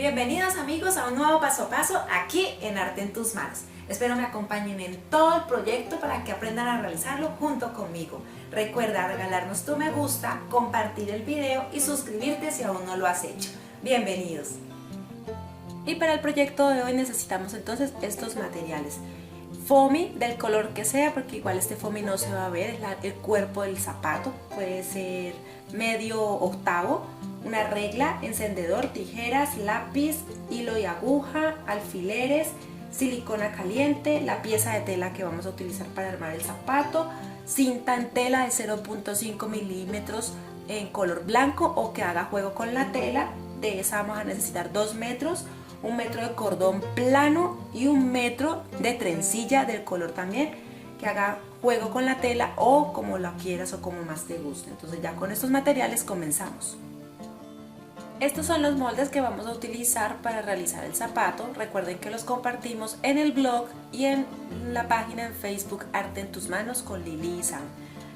Bienvenidos amigos a un nuevo paso a paso aquí en Arte en tus Manos. Espero me acompañen en todo el proyecto para que aprendan a realizarlo junto conmigo. Recuerda regalarnos tu me gusta, compartir el video y suscribirte si aún no lo has hecho. Bienvenidos. Y para el proyecto de hoy necesitamos entonces estos materiales. Foamy del color que sea, porque igual este foamy no se va a ver, es el cuerpo del zapato, puede ser medio octavo, una regla, encendedor, tijeras, lápiz, hilo y aguja, alfileres, silicona caliente, la pieza de tela que vamos a utilizar para armar el zapato, cinta en tela de 0.5 milímetros en color blanco o que haga juego con la tela. De esa vamos a necesitar 2 metros, 1 metro de cordón plano y 1 metro de trencilla del color también que haga juego con la tela o como la quieras o como más te guste. Entonces ya con estos materiales comenzamos. Estos son los moldes que vamos a utilizar para realizar el zapato. Recuerden que los compartimos en el blog y en la página en Facebook Arte en tus Manos con Lili y Sam.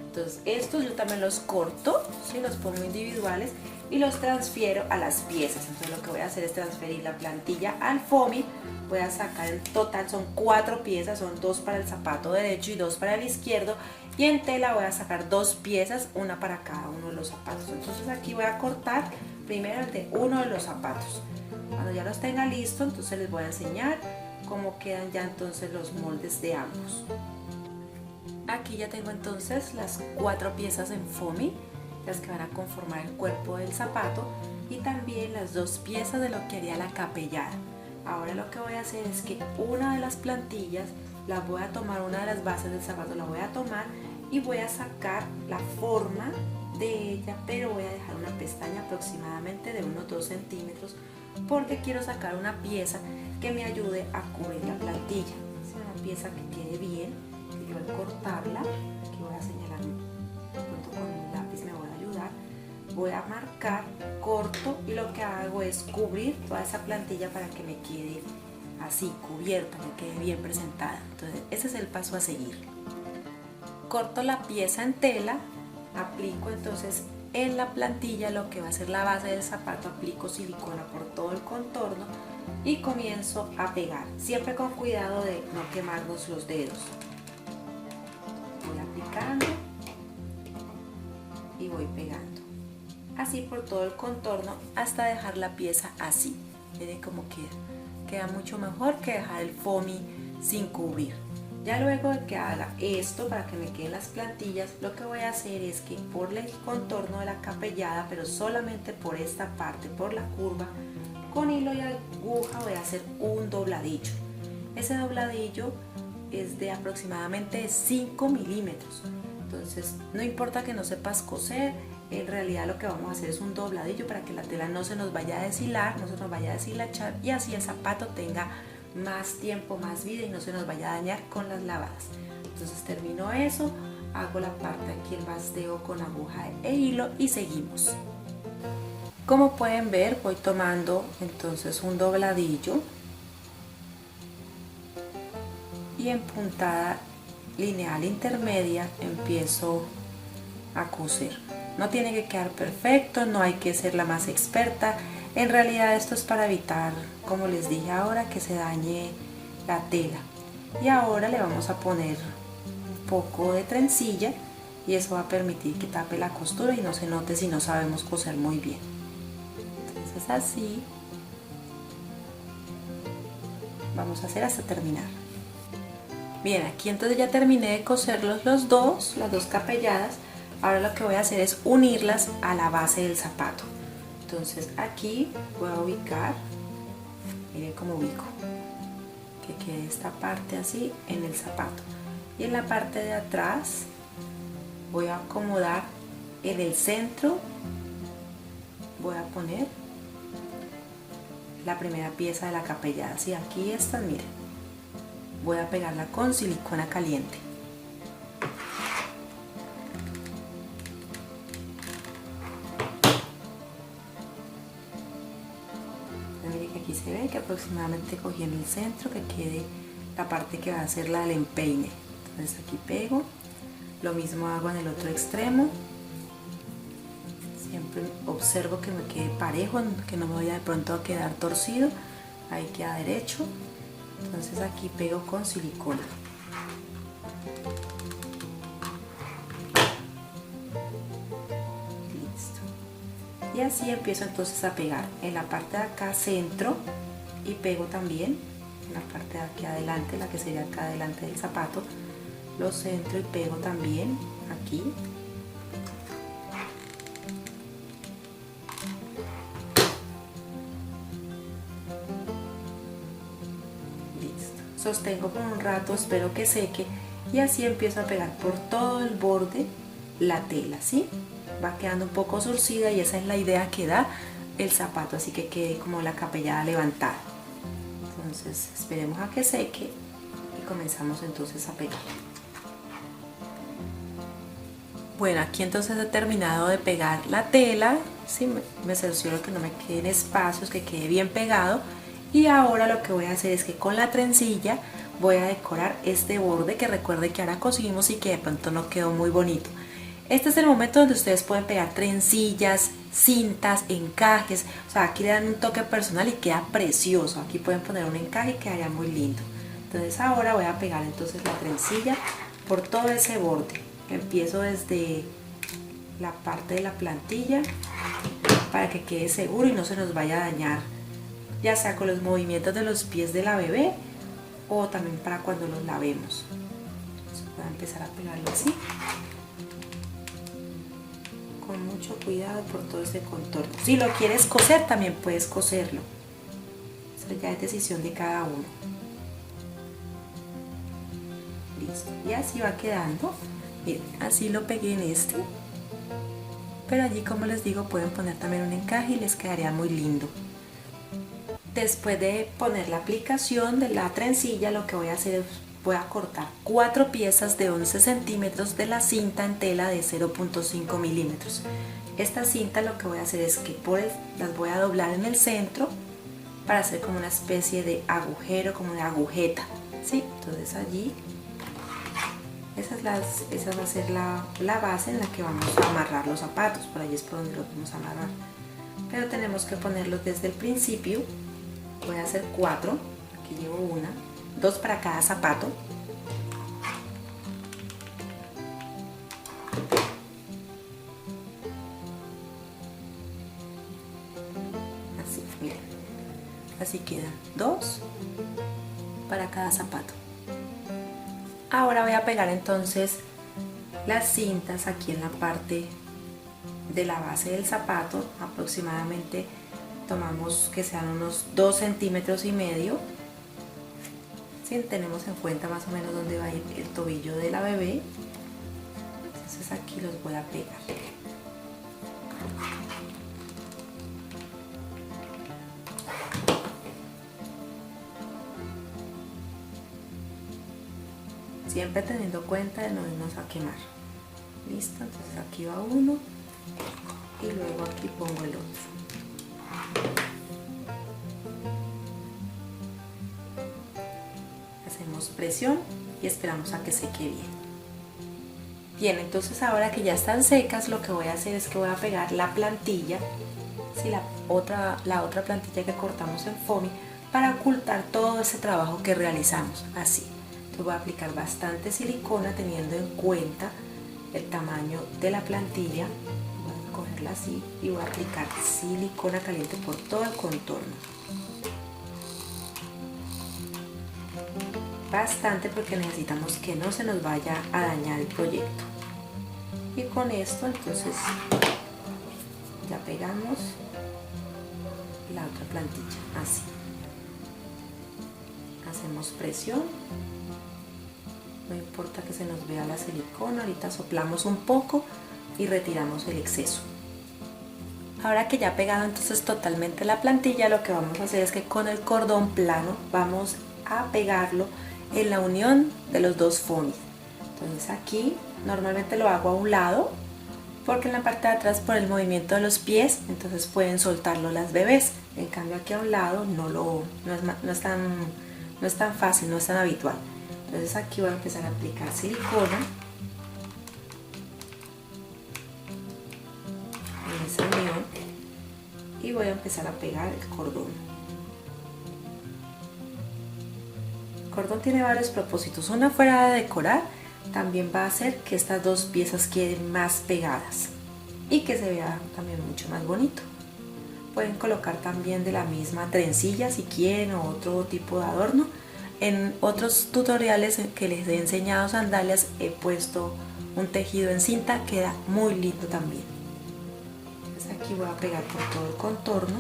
Entonces estos yo también los corto, ¿sí? Los pongo individuales y los transfiero a las piezas. Entonces lo que voy a hacer es transferir la plantilla al foamy. Voy a sacar en total, son 4 piezas, son 2 para el zapato derecho y 2 para el izquierdo. Y en tela voy a sacar 2 piezas, una para cada uno de los zapatos. Entonces aquí voy a cortar primero el de uno de los zapatos. Cuando ya los tenga listos, entonces les voy a enseñar cómo quedan ya entonces los moldes de ambos. Aquí ya tengo entonces las 4 piezas en foamy, las que van a conformar el cuerpo del zapato, y también las 2 piezas de lo que haría la capellada. Ahora lo que voy a hacer es que una de las plantillas la voy a tomar, una de las bases del zapato la voy a tomar y voy a sacar la forma de ella, pero voy a dejar una pestaña aproximadamente de unos 2 centímetros porque quiero sacar una pieza que me ayude a cubrir la plantilla. Es una pieza que quede bien, que yo al cortarla, aquí voy a señalar junto con un lápiz, me voy a ayudar, voy a marcar, corto y lo que hago es cubrir toda esa plantilla para que me quede así cubierta, que quede bien presentada. Entonces ese es el paso a seguir. Corto la pieza en tela, aplico entonces en la plantilla lo que va a ser la base del zapato, aplico silicona por todo el contorno y comienzo a pegar, siempre con cuidado de no quemarnos los dedos. Voy aplicando y voy pegando, así por todo el contorno hasta dejar la pieza así. Miren cómo queda mucho mejor que dejar el foamy sin cubrir. Ya luego de que haga esto para que me queden las plantillas, lo que voy a hacer es que por el contorno de la capellada, pero solamente por esta parte, por la curva, con hilo y aguja voy a hacer un dobladillo. Ese dobladillo es de aproximadamente 5 milímetros. Entonces no importa que no sepas coser, en realidad lo que vamos a hacer es un dobladillo para que la tela no se nos vaya a deshilar, no se nos vaya a deshilachar y así el zapato tenga más tiempo, más vida y no se nos vaya a dañar con las lavadas. Entonces termino eso, hago la parte aquí, el basteo con aguja e hilo y seguimos. Como pueden ver, voy tomando entonces un dobladillo y en puntada lineal intermedia empiezo a coser. No tiene que quedar perfecto, no hay que ser la más experta. En realidad esto es para evitar, como les dije ahora, que se dañe la tela. Y ahora le vamos a poner un poco de trencilla y eso va a permitir que tape la costura y no se note si no sabemos coser muy bien. Entonces así vamos a hacer hasta terminar. Bien, aquí entonces ya terminé de coserlos las dos capelladas. Ahora lo que voy a hacer es unirlas a la base del zapato. Entonces aquí voy a ubicar, miren cómo ubico, que quede esta parte así en el zapato. Y en la parte de atrás voy a acomodar en el centro, voy a poner la primera pieza de la capellada. Así aquí está, miren, voy a pegarla con silicona caliente. Aquí se ve que aproximadamente cogí en el centro, que quede la parte que va a ser la del empeine. Entonces aquí pego, lo mismo hago en el otro extremo, siempre siempre observo que me quede parejo, que no me vaya de pronto a quedar torcido. Ahí queda derecho. Entonces aquí pego con silicona. Listo. Y así empiezo entonces a pegar en la parte de acá centro y pego también en la parte de aquí adelante, la que sería acá adelante del zapato. Lo centro y pego también aquí. Sostengo por un rato, espero que seque y así empiezo a pegar por todo el borde la tela, ¿sí? Va quedando un poco surcida y esa es la idea que da el zapato, así que quede como la capellada levantada. Entonces esperemos a que seque y comenzamos entonces a pegar. Bueno, aquí entonces he terminado de pegar la tela, ¿sí? Me cercioro que no me queden espacios, que quede bien pegado. Y ahora lo que voy a hacer es que con la trencilla voy a decorar este borde, que recuerde que ahora cosimos y que de pronto no quedó muy bonito. Este es el momento donde ustedes pueden pegar trencillas, cintas, encajes, o sea, aquí le dan un toque personal y queda precioso. Aquí pueden poner un encaje y quedaría muy lindo. Entonces ahora voy a pegar entonces la trencilla por todo ese borde. Empiezo desde la parte de la plantilla para que quede seguro y no se nos vaya a dañar, ya sea con los movimientos de los pies de la bebé o también para cuando los lavemos. Entonces voy a empezar a pegarlo así, con mucho cuidado por todo este contorno. Si lo quieres coser, también puedes coserlo. Eso ya es decisión de cada uno. Listo. Y así va quedando. Miren, así lo pegué en este. Pero allí, como les digo, pueden poner también un encaje y les quedaría muy lindo. Después de poner la aplicación de la trencilla, lo que voy a hacer es voy a cortar 4 piezas de 11 centímetros de la cinta en tela de 0.5 milímetros. Esta cinta lo que voy a hacer es que las voy a doblar en el centro para hacer como una especie de agujero, como una agujeta, ¿sí? Entonces allí, esa va a ser la base en la que vamos a amarrar los zapatos. Por allí es por donde los vamos a amarrar. Pero tenemos que ponerlos desde el principio. Voy a hacer 4, aquí llevo una, 2 para cada zapato. Así, miren, así quedan 2 para cada zapato. Ahora voy a pegar entonces las cintas aquí en la parte de la base del zapato, aproximadamente tomamos que sean unos 2,5 centímetros. ¿Sí? Tenemos en cuenta más o menos dónde va a ir el tobillo de la bebé. Entonces aquí los voy a pegar. Siempre teniendo cuenta de no irnos a quemar. Listo, entonces aquí va uno y luego aquí pongo el otro. Hacemos presión y esperamos a que seque bien. Bien, entonces ahora que ya están secas, lo que voy a hacer es que voy a pegar la plantilla, ¿sí? la otra plantilla que cortamos en foamy, para ocultar todo ese trabajo que realizamos, así. Entonces voy a aplicar bastante silicona teniendo en cuenta el tamaño de la plantilla. Voy a cogerla así y voy a aplicar silicona caliente por todo el contorno. Bastante, porque necesitamos que no se nos vaya a dañar el proyecto. Y con esto entonces ya pegamos la otra plantilla, así. Hacemos presión, no importa que se nos vea la silicona, ahorita soplamos un poco y retiramos el exceso. Ahora que ya ha pegado entonces totalmente la plantilla, lo que vamos a hacer es que con el cordón plano vamos a pegarlo en la unión de los dos foamy. Entonces aquí normalmente lo hago a un lado, porque en la parte de atrás, por el movimiento de los pies, entonces pueden soltarlo las bebés. En cambio aquí a un lado no es tan fácil, no es tan habitual. Entonces aquí voy a empezar a aplicar silicona en esa unión. y voy a empezar a pegar el cordón. El cordón tiene varios propósitos. Una, fuera de decorar, también va a hacer que estas dos piezas queden más pegadas y que se vea también mucho más bonito. Pueden colocar también de la misma trencilla si quieren, o otro tipo de adorno. En otros tutoriales que les he enseñado sandalias he puesto un tejido en cinta, queda muy lindo también. Entonces aquí voy a pegar por todo el contorno.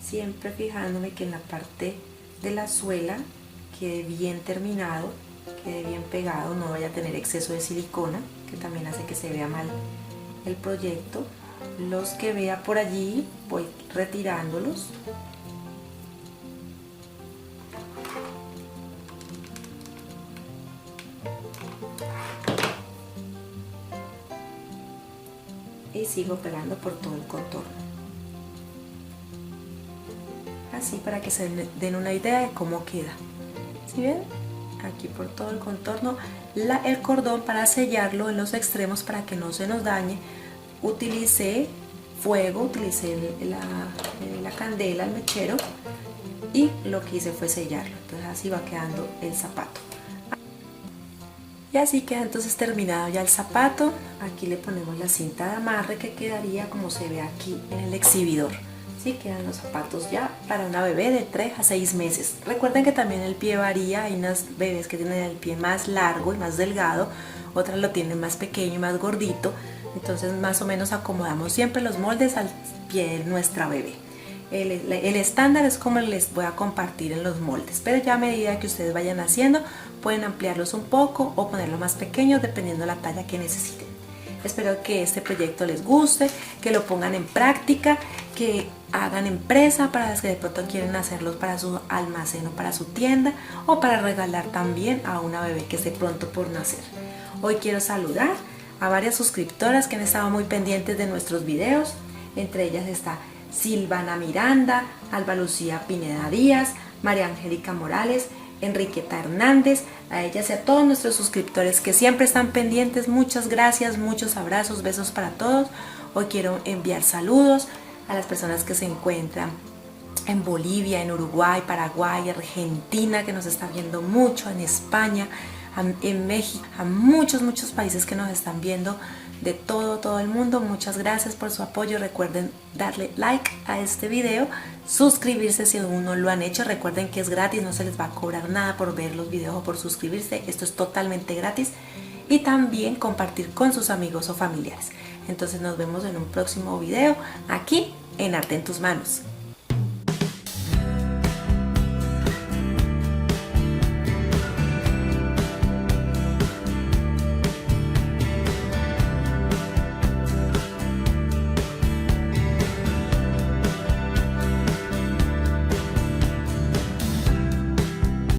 Siempre fijándome que en la parte de la suela quede bien terminado, quede bien pegado, no vaya a tener exceso de silicona, que también hace que se vea mal el proyecto. Los que vea por allí voy retirándolos. Y sigo pegando por todo el contorno. Así, para que se den una idea de cómo queda. ¿Sí ven? Aquí por todo el contorno. El cordón, para sellarlo en los extremos para que no se nos dañe, utilicé fuego, utilicé la candela, el mechero, y lo que hice fue sellarlo. Entonces así va quedando el zapato. Y así queda entonces terminado ya el zapato. Aquí le ponemos la cinta de amarre, que quedaría como se ve aquí en el exhibidor. Así quedan los zapatos ya para una bebé de 3 a 6 meses. Recuerden que también el pie varía. Hay unas bebés que tienen el pie más largo y más delgado, otras lo tienen más pequeño y más gordito. Entonces más o menos acomodamos siempre los moldes al pie de nuestra bebé. El estándar es como les voy a compartir en los moldes, pero ya a medida que ustedes vayan haciendo pueden ampliarlos un poco o ponerlo más pequeño dependiendo de la talla que necesiten. Espero que este proyecto les guste, que lo pongan en práctica, que hagan empresa para las que de pronto quieren hacerlos para su almacén o para su tienda, o para regalar también a una bebé que esté pronto por nacer. Hoy quiero saludar a varias suscriptoras que han estado muy pendientes de nuestros videos. Entre ellas está Silvana Miranda, Alba Lucía Pineda Díaz, María Angélica Morales, Enriqueta Hernández. A ellas y a todos nuestros suscriptores que siempre están pendientes, muchas gracias, muchos abrazos, besos para todos. Hoy quiero enviar saludos a las personas que se encuentran en Bolivia, en Uruguay, Paraguay, Argentina, que nos está viendo mucho, en España, en México, a muchos países que nos están viendo de todo el mundo. Muchas gracias por su apoyo. Recuerden darle like a este video, suscribirse si aún no lo han hecho. Recuerden que es gratis, no se les va a cobrar nada por ver los videos o por suscribirse. Esto es totalmente gratis. Y también compartir con sus amigos o familiares. Entonces nos vemos en un próximo video aquí en Arte en tus Manos.